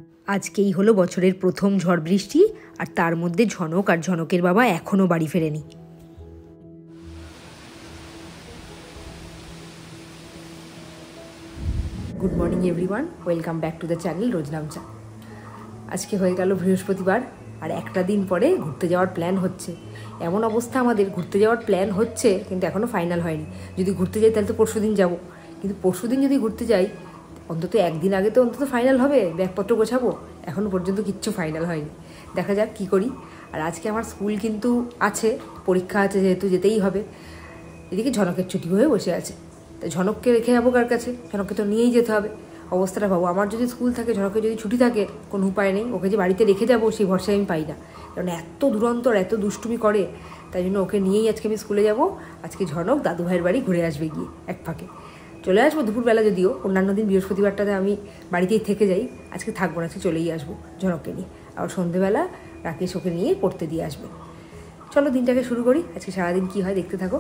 আজকেই হলো বছরের প্রথম ঝড় বৃষ্টি, আর তার মধ্যে ঝনক আর ঝনকের বাবা এখনও বাড়ি ফেরেনি। Good morning everyone, welcome back to the channel Roznamcha. আজকে হয়ে গেল বৃহস্পতিবার, আর একটা দিন পরে ঘুরতে যাওয়ার প্ল্যান হচ্ছে। এমন অবস্থা আমাদের, ঘুরতে যাওয়ার প্ল্যান হচ্ছে কিন্তু এখনও ফাইনাল হয়নি। যদি ঘুরতে যাই তাহলে তো পরশু দিন যাবো, কিন্তু পরশু দিন যদি ঘুরতে যাই অন্তত একদিন আগে তো অন্তত ফাইনাল হবে, ব্যাগপত্র গোছাবো। এখনও পর্যন্ত কিচ্ছু ফাইনাল হয়নি, দেখা যাক কী করি। আর আজকে আমার স্কুল কিন্তু আছে, পরীক্ষা আছে যেহেতু যেতেই হবে। এদিকে ঝনকের ছুটি হয়ে বসে আছে, তাই ঝনককে রেখে যাবো কার কাছে? ঝনককে তো নিয়েই যেতে হবে। অবস্থাটা ভাবো, আমার যদি স্কুল থাকে, ঝনকের যদি ছুটি থাকে, কোনো উপায় নেই। ওকে যে বাড়িতে রেখে যাবো সেই ভরসা আমি পাই না, কারণ এত দুরন্তর, এত দুষ্টুমি করে। তাই জন্য ওকে নিয়েই আজকে আমি স্কুলে যাব। আজকে ঝনক দাদু ভাইয়ের বাড়ি ঘুরে আসবে, গিয়ে এক ফাঁকে চলে আসবো দুপুরবেলা। যদিও অন্যান্য দিন বৃহস্পতিবারটাতে আমি বাড়িতেই থেকে যাই, আজকে থাকবো না, আজকে চলেই আসবো ঝনককে নিয়ে। আর সন্ধ্যেবেলা রাকেশ ওকে নিয়ে পড়তে দিয়ে আসবে। চলো দিনটাকে শুরু করি, আজকে সারাদিন কী হয় দেখতে থাকো।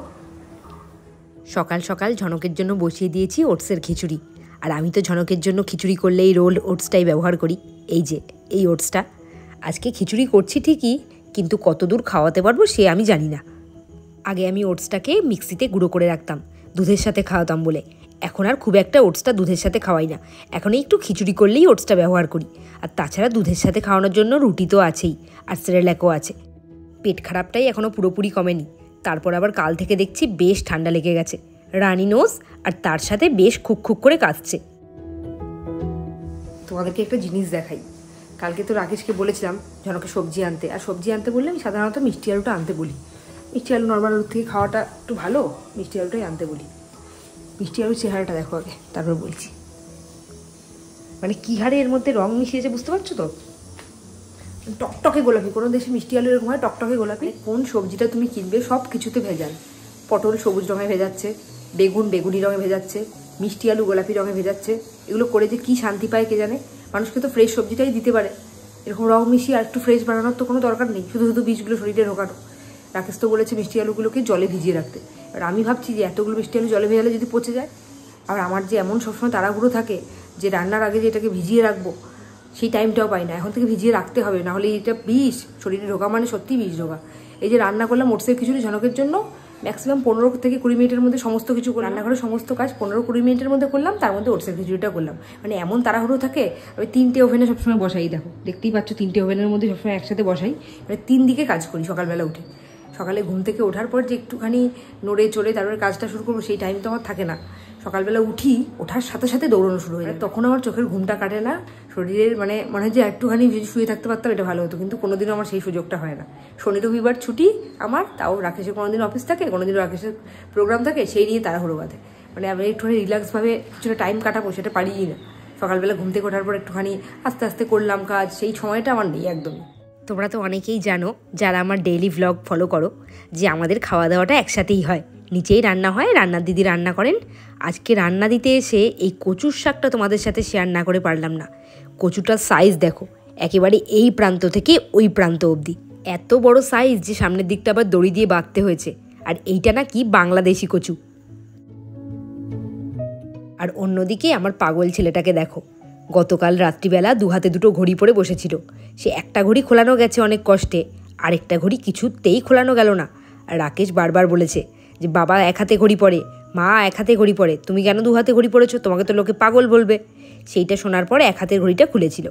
সকাল সকাল ঝনকের জন্য বসিয়ে দিয়েছি ওটসের খিচুড়ি। আর আমি তো ঝনকের জন্য খিচুড়ি করলে এই রোল ওটসটাই ব্যবহার করি। এই যে এই ওটসটা আজকে খিচুড়ি করছি ঠিকই, কিন্তু কতদূর খাওয়াতে পারবো সে আমি জানি না। আগে আমি ওটসটাকে মিক্সিতে গুঁড়ো করে রাখতাম, দুধের সাথে খাওয়াতাম বলে। এখন আর খুব একটা ওটসটা দুধের সাথে খাওয়াই না, এখন একটু খিচুড়ি করলেই ওটসটা ব্যবহার করি। আর তাছাড়া দুধের সাথে খাওয়ানোর জন্য রুটি তো আছেই, আর সেরেল্যাকও আছে। পেট খারাপটাই এখনও পুরোপুরি কমেনি, তারপর আবার কাল থেকে দেখছি বেশ ঠান্ডা লেগে গেছে, রানি নোজ, আর তার সাথে বেশ খুক খুক করে কাঁদছে। তোমাদেরকে একটা জিনিস দেখাই। কালকে তো রাকেশকে বলেছিলাম ঝনকে সবজি আনতে, আর সবজি আনতে বললে আমি সাধারণত মিষ্টি আলুটা আনতে বলি। মিষ্টি আলু নর্মাল আলুর থেকে খাওয়াটা একটু ভালো, মিষ্টি আলুটাই আনতে বলি। মিষ্টি আলুর চেহারাটা দেখো আগে, তারপর বলছি। মানে কী হারে এর মধ্যে রং মিশিয়েছে বুঝতে পারছো তো? টকটকে গোলাপি, কোনো দেশে মিষ্টি আলু এরকম হয় টকটকে গোলাপি। কোন সবজিটা তুমি কিনবে সব কিছুতে ভেজাল। পটল সবুজ রঙে ভেজাচ্ছে, বেগুন বেগুনি রঙে ভেজাচ্ছে, মিষ্টি আলু গোলাপি রঙে ভেজাচ্ছে। এগুলো করে যে কী শান্তি পায় কে জানে। মানুষকে তো ফ্রেশ সবজিটাই দিতে পারে, এরকম রং মিশিয়ে আর একটু ফ্রেশ বানানোর তো কোনো দরকার নেই, শুধু শুধু বীজগুলো শরীরে ঢোকানো। রাকেশ তো বলেছে মিষ্টি আলুগুলোকে জলে ভিজিয়ে রাখতে। আর আমি ভাবছি যে এতগুলো মিষ্টি আলু জলে ভেজালে যদি পচে যায়। আর আমার যে এমন সবসময় তাড়াহুড়ো থাকে যে রান্নার আগে যে এটাকে ভিজিয়ে রাখবো, সেই টাইমটাও পাই না। এখন থেকে ভিজিয়ে রাখতে হবে, নাহলে এটা বিষ শরীরে ঢোকা মানে সত্যি বিষ ঢোকা। এই যে রান্না করলাম ওটসের খিচুড়ি ঝনকের জন্য, ম্যাক্সিমাম 15 থেকে 20 মিনিটের মধ্যে সমস্ত কিছু রান্নাঘরের সমস্ত কাজ 15-20 মিনিটের মধ্যে করলাম, তার মধ্যে ওটসের খিচুড়িটা করলাম। মানে এমন তাড়াহুড়ো থাকে। আমি 3টে ওভেনে সবসময় বসাই, দেখো দেখতেই পাচ্ছ 3টে ওভেনের মধ্যে সবসময় একসাথে বসাই। মানে 3 দিকে কাজ করি সকালবেলা উঠে। সকালে ঘুম থেকে ওঠার পর যে একটুখানি নড়ে চড়ে তারপরে কাজটা শুরু করবো, সেই টাইম তো আমার থাকে না। সকালবেলা ওঠার সাথে সাথে দৌড়ানো শুরু হয়ে যায়, তখন আমার চোখের ঘুমটা কাটে না, শরীরের মানে মনে হয় যে একটুখানি শুয়ে থাকতে পারতাম, এটা ভালো হতো। কিন্তু কোনোদিনও আমার সেই সুযোগটা হয় না। শনি রবিবার ছুটি আমার, তাও রাকেশের কোনোদিন অফিস থাকে, কোনোদিন রাকেশের প্রোগ্রাম থাকে, সেই নিয়ে তাড়াহুড়ো বাঁধে। মানে আমি একটুখানি রিল্যাক্সভাবে কিছুটা টাইম কাটাবো সেটা পারিই না। সকালবেলা ঘুম থেকে ওঠার পর একটুখানি আস্তে আস্তে করলাম কাজ, সেই সময়টা আমার নেই একদমই। তোমরা তো অনেকেই জানো যারা আমার ডেইলি ভ্লগ ফলো করো, যে আমাদের খাওয়া দাওয়াটা একসাথেই হয়, নিচেই রান্না হয়, রান্নার দিদি রান্না করেন। আজকে রান্না দিতে এসে এই কচুর শাকটা তোমাদের সাথে শেয়ার না করে পারলাম না। কচুটার সাইজ দেখো, একেবারে এই প্রান্ত থেকে ওই প্রান্ত অবধি এত বড় সাইজ যে সামনের দিকটা আবার দড়ি দিয়ে বাঁধতে হয়েছে। আর এইটা নাকি বাংলাদেশি কচু। আর অন্যদিকে আমার পাগল ছেলেটাকে দেখো, গতকাল রাত্রিবেলা 2 হাতে 2টো ঘড়ি পরে বসেছিল। সে একটা ঘড়ি খোলানো গেছে অনেক কষ্টে, আরেকটা ঘড়ি কিছুতেই খোলানো গেল না। আর রাকেশ বারবার বলেছে যে বাবা 1 হাতে ঘড়ি পরে, মা 1 হাতে ঘড়ি পরে, তুমি কেন 2 হাতে ঘড়ি পরেছো? তোমাকে তো লোকে পাগল বলবে। সেইটা শোনার পরে 1 হাতের ঘড়িটা খুলেছিল।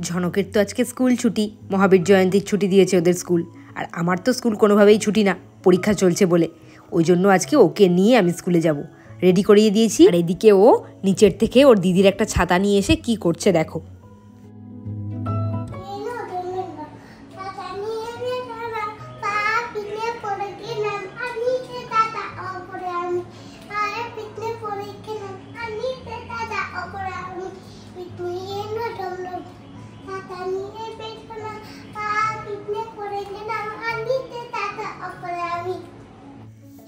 ঝনকের তো আজকে স্কুল ছুটি, মহাবীর জয়ন্তীর ছুটি দিয়েছে ওদের স্কুল। আর আমার তো স্কুল কোনোভাবেই ছুটি না, পরীক্ষা চলছে বলে। ওই জন্য আজকে ওকে নিয়ে আমি স্কুলে যাব, রেডি করিয়ে দিয়েছি। আর এদিকে ও নিচের থেকে ওর দিদির একটা ছাতা নিয়ে এসে কি করছে দেখো।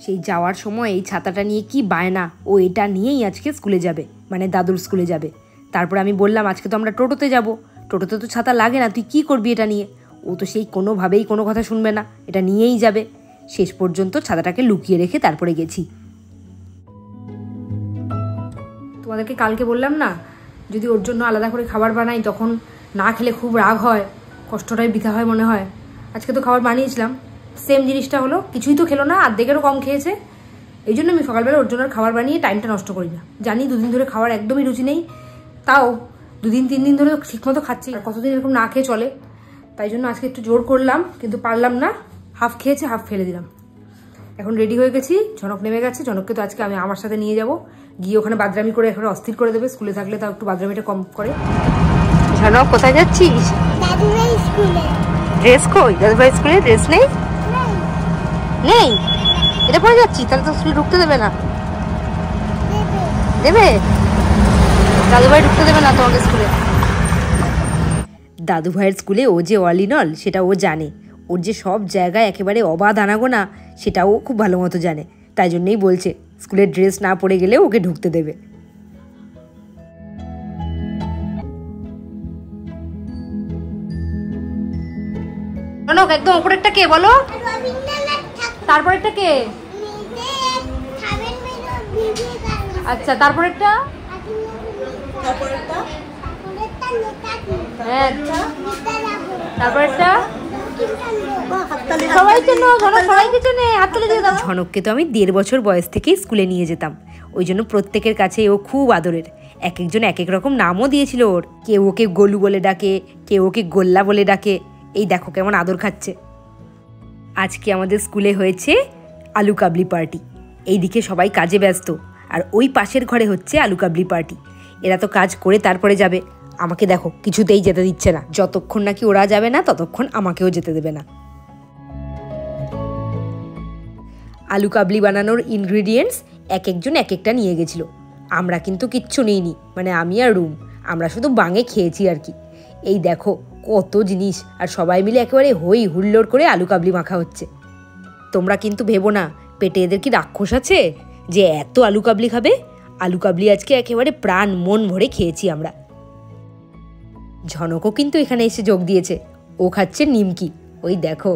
সেই যাওয়ার সময় এই ছাতাটা নিয়ে কি বায়না, ও এটা নিয়েই আজকে স্কুলে যাবে, মানে দাদুর স্কুলে যাবে। তারপর আমি বললাম আজকে তো আমরা টোটোতে যাব, টোটোতে তো ছাতা লাগে না, তুই কি করবি এটা নিয়ে? ও তো সেই কোনোভাবেই কোনো কথা শুনবে না, এটা নিয়েই যাবে। শেষ পর্যন্ত ছাতাটাকে লুকিয়ে রেখে তারপরে গেছি। তোমাদেরকে কালকে বললাম না যদি ওর জন্য আলাদা করে খাবার বানাই তখন না খেলে খুব রাগ হয়, কষ্টটাই বৃথা হয় মনে হয়। আজকে তো খাবার বানিয়েছিলাম, সেম জিনিসটা হলো, কিছুই তো খেলো না, অর্ধেকেরও কম খেয়েছে। এই জন্য আমি সকালবেলা ওর জন্য খাবার বানিয়ে টাইমটা নষ্ট করি না। জানি দুদিন ধরে খাবার একদমই রুচি নেই, তাও 2-3 দিন ধরে ঠিকমতো খাচ্ছি, আর কতদিন এরকম না খেয়ে চলে। তাই জন্য আজকে একটু জোর করলাম, কিন্তু পারলাম না। হাফ খেয়েছে, হাফ ফেলে দিলাম। এখন রেডি হয়ে গেছি, ঝনক নেমে গেছে। ঝনককে তো আজকে আমি আমার সাথে নিয়ে যাব, গিয়ে ওখানে বাদরামি করে এখন অস্থির করে দেবে। স্কুলে থাকলে তাও একটু বাদরামিটা কম করে। ঝনক কোথায় যাচ্ছিস? ড্রেস কই? দাদুভাই স্কুলে ড্রেস নেই? নেই? এটা পরে যাচ্ছি, তাহলে তো স্কুলে ঢুকতে দেবে না। দেবে? দাদুভাই ঢুকতে দেবে না তোমাকে স্কুলে। দাদুভাইয়ের স্কুলে ও যে অল ইন অল সেটা ও জানে। ওর যে সব জায়গায় একেবারে অবাধ আনাগোনা সেটাও খুব ভালো মতো জানে। তাই জন্যই বলছে স্কুলের ড্রেস না পরে গেলে ওকে ঢুকতে দেবে। একদম উপরেরটা কে বলো? তারপরেরটা কে? আচ্ছা, তারপরেরটা? হ্যাঁ, তারপরেরটা? ঝনককে তো আমি 1.5 বছর বয়স থেকেই স্কুলে নিয়ে যেতাম, ওই জন্য প্রত্যেকের কাছে ও খুব আদরের। এক একজন এক এক রকম নামও দিয়েছিল ওর। কেউ ওকে গোলু বলে ডাকে, কেউ ওকে গোল্লা বলে ডাকে। এই দেখো কেমন আদর খাচ্ছে। আজকে আমাদের স্কুলে হয়েছে আলু কাবলি পার্টি। এইদিকে সবাই কাজে ব্যস্ত, আর ওই পাশের ঘরে হচ্ছে আলু কাবলি পার্টি। এরা তো কাজ করে তারপরে যাবে, আমাকে দেখো কিছুতেই যেতে দিচ্ছে না। যতক্ষণ নাকি ওরা যাবে না ততক্ষণ আমাকেও যেতে দেবে না। আলু কাবলি বানানোর ইনগ্রিডিয়েন্টস এক একজন এক একটা নিয়ে গেছিল। আমরা কিন্তু কিচ্ছু নিইনি, মানে আমি আর রুম, আমরা শুধু বাঙে খেয়েছি আর কি। এই দেখো কত জিনিস, আর সবাই মিলে একেবারে হই হুল্লোড় করে আলু কাবলি মাখা হচ্ছে। তোমরা কিন্তু ভেবো না পেটে এদের কি রাক্ষস আছে যে এত আলু কাবলি খাবে। আলু কাবলি আজকে একেবারে প্রাণ মন ভরে খেয়েছি আমরা। ঝনকও কিন্তু এখানে এসে যোগ দিয়েছে, ও খাচ্ছে নিমকি। ওই দেখো,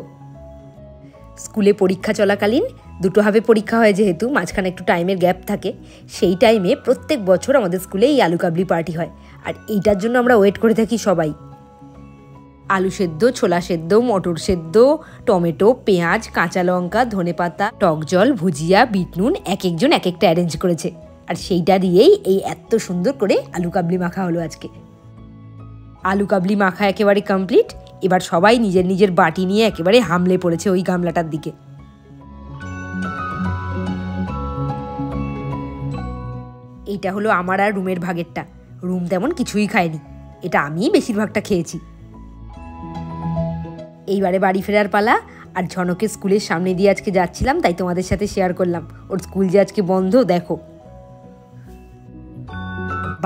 স্কুলে পরীক্ষা চলাকালীন 2 হাফে পরীক্ষা হয়, যেহেতু মাঝখানে একটু টাইমের গ্যাপ থাকে, সেই টাইমে প্রত্যেক বছর আমাদের স্কুলে এই আলু কাবলি পার্টি হয়। আর এইটার জন্য আমরা ওয়েট করে থাকি সবাই। আলু সেদ্ধ, ছোলা সেদ্ধ, মটর সেদ্ধ, টমেটো, পেঁয়াজ, কাঁচা লঙ্কা, ধনেপাতা, টক জল, ভুজিয়া, বিট নুন, এক একজন এক একটা অ্যারেঞ্জ করেছে। আর সেইটা দিয়েই এই এত সুন্দর করে আলু কাবলি মাখা হলো আজকে। আলু কাবলি মাখা একেবারে কমপ্লিট। এবার সবাই নিজের নিজের বাটি নিয়ে একেবারে হামলে পড়েছে ওই গামলাটার দিকে। এইটা হলো আমার আর রুমের ভাগেরটা। রুম তেমন কিছুই খায়নি, এটা আমিই বেশিরভাগটা খেয়েছি। এইবারে বাড়ি ফেরার পালা। আর ঝনকের স্কুলের সামনে দিয়ে আজকে যাচ্ছিলাম, তাই তোমাদের সাথে শেয়ার করলাম। ওর স্কুল যে আজকে বন্ধ, দেখো।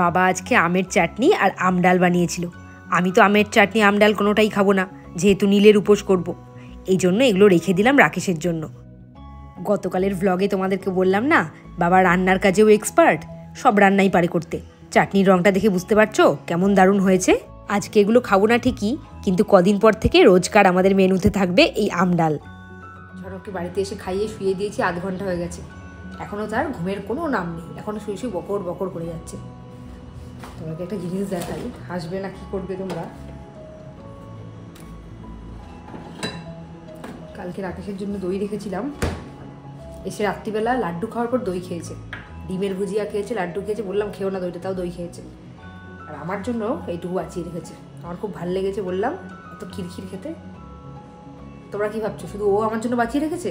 বাবা আজকে আমের চাটনি আর আম ডাল বানিয়েছিল। আমি তো আমের চাটনি আম ডাল কোনোটাই খাবো না, যেহেতু নীলের উপোস করব। এই জন্য এগুলো রেখে দিলাম রাকেশের জন্য। গতকালের ভ্লগে তোমাদেরকে বললাম না, বাবা রান্নার কাজেও এক্সপার্ট, সব রান্নাই পারে করতে। চাটনির রঙটা দেখে বুঝতে পারছো কেমন দারুণ হয়েছে। আজকে এগুলো খাবো না ঠিকই, কিন্তু কদিন পর থেকে রোজকার আমাদের মেনুতে থাকবে এই আম ডাল। ঝনককে বাড়িতে এসে খাইয়ে শুয়ে দিয়েছি, 1/2 ঘন্টা হয়ে গেছে, এখনও তার ঘুমের কোনো নাম নেই। এখনও শুয়ে শুয়ে বকর বকর করে যাচ্ছে। তোমাকে একটা জিনিস দেখাই, হাসবে না কি করবে তোমরা। কালকে রাকেশের জন্য দই রেখেছিলাম, এসে রাত্রিবেলা লাড্ডু খাওয়ার পর দই খেয়েছে, ডিমের ভুজিয়া খেয়েছে, লাড্ডু খেয়েছে। বললাম খেও না দইটা, তাও দই খেয়েছে। আর আমার জন্য এইটুকু বাঁচিয়ে রেখেছে। আমার খুব ভালো লেগেছে, বললাম এত খিরখির খেতে। তোমরা কি ভাবছো শুধু ও আমার জন্য বাঁচিয়ে রেখেছে?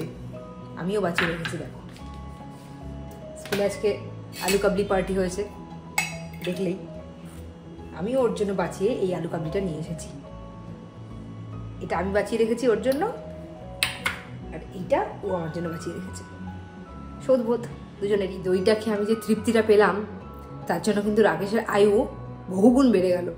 আমিও বাঁচিয়ে রেখেছি। দেখো স্কুলে আজকে আলু কাবলি পার্টি হয়েছে, দেখলেই আমিও ওর জন্য বাঁচিয়ে এই আলু কাবলিটা নিয়ে এসেছি। এটা আমি বাঁচিয়ে রেখেছি ওর জন্য, আর এইটা ও আমার জন্য বাঁচিয়ে রেখেছে। শোধবোধ দুজনেরই। দইটা খেয়ে আমি যে তৃপ্তিটা পেলাম, তার জন্য কিন্তু রাকেশের আয়ু বহুগুণ বেড়ে গেল।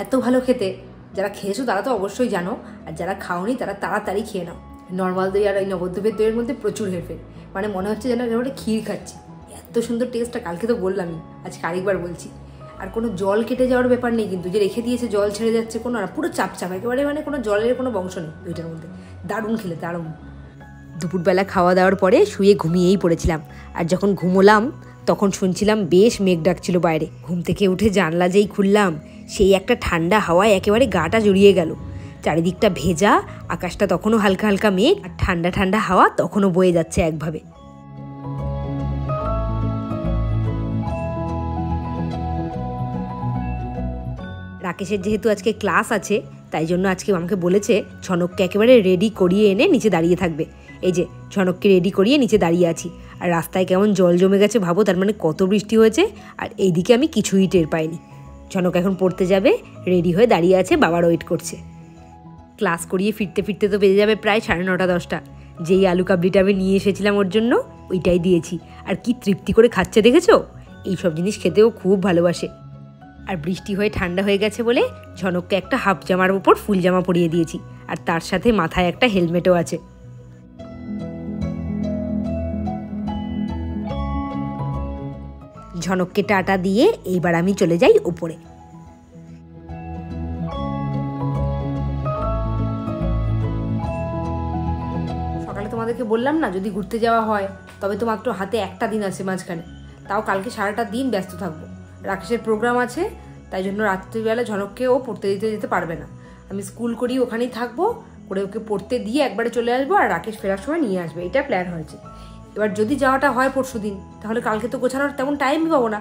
এত ভালো খেতে। যারা খেয়েছো তারা তো অবশ্যই জানো, আর যারা খাওনি তারা তাড়াতাড়ি খেয়ে নাও। নর্মাল দই আর ওই নবদ্বীপের দইয়ের মধ্যে প্রচুর হেরফের, মানে মনে হচ্ছে যেন একেবারে ক্ষীর খাচ্ছি। এত সুন্দর টেস্টটা, কালকে তো বললামই, আজকে আরেকবার বলছি। আর কোনো জল কেটে যাওয়ার ব্যাপার নেই কিন্তু, যে রেখে দিয়েছে জল ছেড়ে যাচ্ছে কোনো, আর পুরো চাপচাপ একেবারে, মানে কোনো জলের কোনো বংশ নেই দইটার মধ্যে। দারুণ খেলে, দারুণ। দুপুরবেলা খাওয়া দাওয়ার পরে শুয়ে ঘুমিয়েই পড়েছিলাম, আর যখন ঘুমোলাম তখন শুনছিলাম বেশ মেঘ ডাকছিল বাইরে। ঘুম থেকে উঠে জানলা যেই খুললাম, সেই একটা ঠান্ডা হাওয়ায় একেবারে গাটা জড়িয়ে গেল। চারিদিকটা ভেজা, আকাশটা তখনও হালকা হালকা মেঘ, আর ঠান্ডা ঠান্ডা হাওয়া তখনও বয়ে যাচ্ছে একভাবে। রাকেশের যেহেতু আজকে ক্লাস আছে, তাই জন্য আজকে আমাকে বলেছে ঝনককে একেবারে রেডি করিয়ে এনে নিচে দাঁড়িয়ে থাকবে। এই যে ঝনককে রেডি করিয়ে নিচে দাঁড়িয়ে আছি, আর রাস্তায় কেমন জল জমে গেছে ভাবো, তার মানে কত বৃষ্টি হয়েছে। আর এইদিকে আমি কিছুই টের পাইনি। ঝনক এখন পড়তে যাবে, রেডি হয়ে দাঁড়িয়ে আছে, বাবার ওয়েট করছে। ক্লাস করিয়ে ফিরতে ফিরতে তো বেজে যাবে প্রায় 9:30 10টা। যেই আলু কাবলিটা আমি নিয়ে এসেছিলাম ওর জন্য, ওইটাই দিয়েছি। আর কি তৃপ্তি করে খাচ্ছে দেখেছো? এইসব জিনিস খেতেও খুব ভালোবাসে। আর বৃষ্টি হয়ে ঠান্ডা হয়ে গেছে বলে ঝনককে একটা হাফ জামার উপর ফুল জামা পরিয়ে দিয়েছি, আর তার সাথে মাথায় একটা হেলমেটও আছে। ঝনককে টাটা দিয়ে এইবার আমি চলে যাই উপরে। সকালে তোমাদেরকে বললাম না, যদি ঘুরতে যাওয়া হয় তবে তো মাত্র হাতে একটা দিন আছে মাঝখানে, তাও কালকে সারাটা দিন ব্যস্ত থাকবো। রাকেশের প্রোগ্রাম আছে, তাই জন্য রাত্রিবেলা ঝনককে ও পড়তে যেতে পারবে না। আমি স্কুল করি ওখানেই থাকবো, করে ওকে পড়তে দিয়ে একবারে চলে আসবো, আর রাকেশ ফেরার সময় নিয়ে আসবে, এটা প্ল্যান হয়েছে। এবার যদি যাওয়াটা হয় পরশু দিন, তাহলে কালকে তো গোছানোর তেমন টাইমই পাবো না।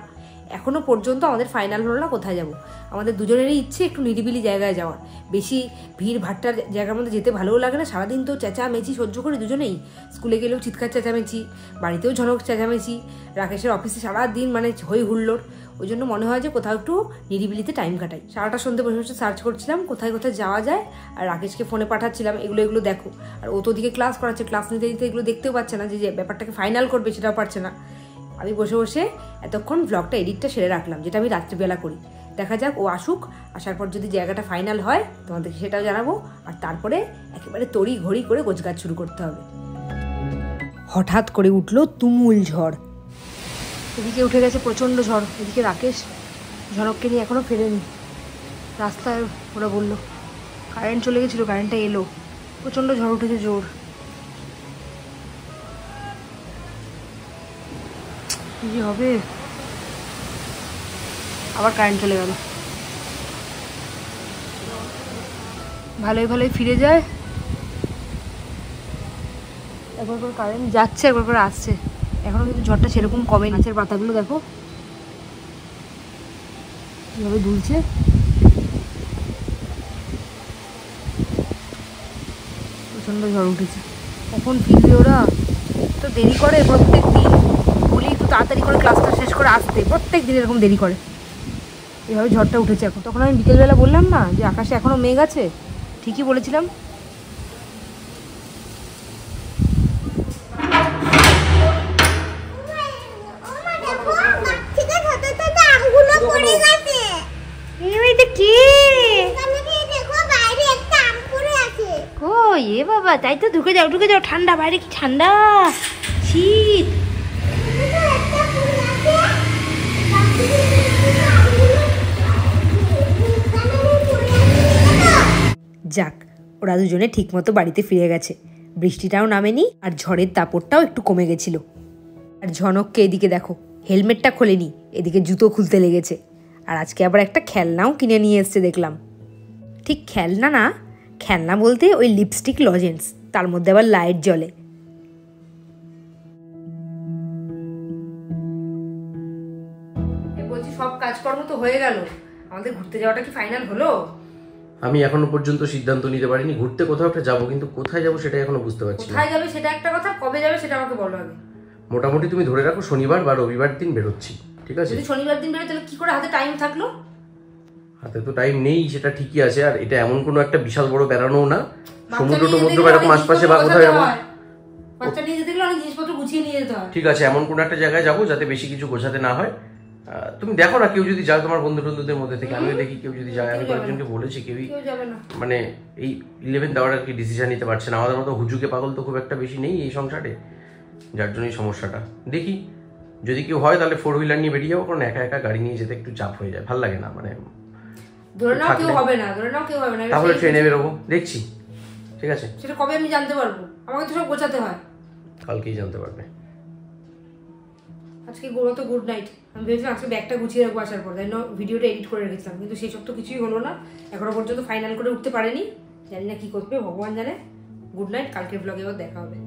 এখনও পর্যন্ত আমাদের ফাইনাল হলো না কোথায় যাব। আমাদের দুজনেরই ইচ্ছে একটু নিরিবিলি জায়গায় যাওয়ার। বেশি ভিড় ভাট্টার জায়গার মধ্যে যেতে ভালোও লাগে না, সারাদিন তো চেঁচামেচি সহ্য করি দুজনেই। স্কুলে গেলেও চিৎকার চেঁচামেচি, বাড়িতেও ঝনক চেঁচামেচি, রাকেশের অফিসে সারাদিন মানে হই হুল্লোড়। ওই জন্য মনে হয় যে কোথাও একটু নিরিবিলিতে টাইম কাটাই। সারাটা সন্ধ্যে বসে বসে সার্চ করছিলাম কোথায় কোথায় যাওয়া যায়, আর রাকেশকে ফোনে পাঠাচ্ছিলাম এগুলো দেখো। আর ও তো ওদিকে ক্লাস করাচ্ছে, ক্লাস নিতে নিতে এগুলো দেখতেও পাচ্ছে না, যে ব্যাপারটাকে ফাইনাল করবে সেটাও পারছে না। আমি বসে বসে এতক্ষণ ব্লগটা এডিটটা সেরে রাখলাম, যেটা আমি রাত্রিবেলা করি। দেখা যাক, ও আসুক, আসার পর যদি জায়গাটা ফাইনাল হয় তোমাদেরকে সেটাও জানাবো। আর তারপরে একেবারে তড়ি ঘড়ি করে গোছগাছ শুরু করতে হবে। হঠাৎ করে উঠলো তুমুল ঝড়। এদিকে উঠে গেছে প্রচণ্ড ঝড়। এদিকে রাকেশ ঝনককে নিয়ে এখনও ফেরেনি। রাস্তায় ওরা বললো কারেন্ট চলে গেছিলো, কারেন্টটা এলো। প্রচণ্ড ঝড় উঠেছে, জোর। কি হবে, আবার কারেন্ট চলে গেল। ভালোই ভালোই ফিরে যায়, একবার করে কারেন্ট যাচ্ছে, একবার করে আসছে। এখনো কিন্তু ঝড়টা সেরকম কমে। গাছের পাতাগুলো দেখো কিভাবে দুলছে। প্রচণ্ড ঝড় উঠেছে। কখন ফিরবে ওরা? তো দেরি করে প্রত্যেক দিন, বলি একটু তাড়াতাড়ি করে ক্লাসটা শেষ করে আসতে, প্রত্যেক দিন এরকম দেরি করে। এভাবে ঝড়টা উঠেছে এখন। তখন আমি বিকেলবেলা বললাম না যে আকাশে এখনও মেঘ আছে, ঠিকই বলেছিলাম। এ বাবা, তাই তো, ঢুকে যাও ঢুকে যাও, ঠান্ডা বাইরে, কি ঠান্ডা, শীত। যাক, ওরা দুজনে ঠিকমতো বাড়িতে ফিরে গেছে। বৃষ্টিটাও নামেনি, আর ঝড়ের দাপটটাও একটু কমে গেছিল। আর ঝনককে এদিকে দেখো, হেলমেটটা খোলেনি, এদিকে জুতো খুলতে লেগেছে। আর আজকে আবার একটা খেলনাও কিনে নিয়ে এসছে দেখলাম। ঠিক খেলনা না, খেলনা বলতে ওই লিপস্টিক লজেন্স, তার মধ্যে আবার লাইট জ্বলে। বলছি সব কাজকর্ম তো হয়ে গেল, আমাদের ঘুরতে যাওয়াটা কি ফাইনাল হলো? আমি এখনো পর্যন্ত সিদ্ধান্ত নিতে পারিনি। ঘুরতে কোথাও একটা যাবো, কিন্তু কোথায় যাবো সেটা এখনো বুঝতে পারছি না। কোথায় যাবে সেটা একটা কথা, কবে যাবে সেটা আমাকে বলো আগে। মোটামুটি তুমি ধরে রাখো শনিবার বা রবিবার দিন বেরোচ্ছি, ঠিক আছে? যদি শনিবার দিন বেরোয় তাহলে কি করে হাতে টাইম থাকলো? হাতে তো টাইম নেই, সেটা ঠিকই আছে। আর এটা এমন কোনো একটা বিশাল বড় বেড়ানোও না, সমুদ্র টমুদ্র এরকম আশপাশে বা কোথাও যাবো। বাচ্চা নিয়ে যেতে গেলে অনেক জিনিসপত্র গুছিয়ে নিয়ে যেতে হয়। ঠিক আছে, এমন কোনো একটা জায়গায় যাবো যাতে বেশি কিছু গোছাতে না হয়। তুমি দেখো না, কেউ যদি যায় তোমার বন্ধু টন্ধুদের মধ্যে থেকে, আমিও দেখি কেউ যদি যায়। আমি কয়েকজনকে বলেছি, কেউই মানে এই 11th আওয়ার কি ডিসিশন নিতে পারছে না। আমাদের মতো হুজুকে পাগল তো খুব একটা বেশি নেই এই সংসারে, যার জন্যই সমস্যাটা। দেখি যদি কেউ হয় তাহলে 4 হুইলার নিয়ে বেরিয়ে যাবো, কারণ একা একা গাড়ি নিয়ে যেতে একটু চাপ হয়ে যায়, ভালো লাগে না। মানে ধরে নাও কেউ হবে না, তাহলে ট্রেনে বেরোবো, দেখছি। ঠিক আছে, সেটা কবে আমি জানতে পারবো? আমাকে তো সব গোছাতে হয়। কালকেই জানতে পারবে। আজকে তো গুড নাইট। আমি ভেবেছিলাম আজকে ব্যাগটা গুছিয়ে রাখবো আসার পর, তাই না ভিডিওটা এডিট করে রেখেছিলাম, কিন্তু সেসব তো কিছুই হলো না, এখনো পর্যন্ত ফাইনাল করে উঠতে পারেনি। জানি না কি করবে, ভগবান জানে। গুড নাইট, কালকের ব্লগে আবার দেখা হবে।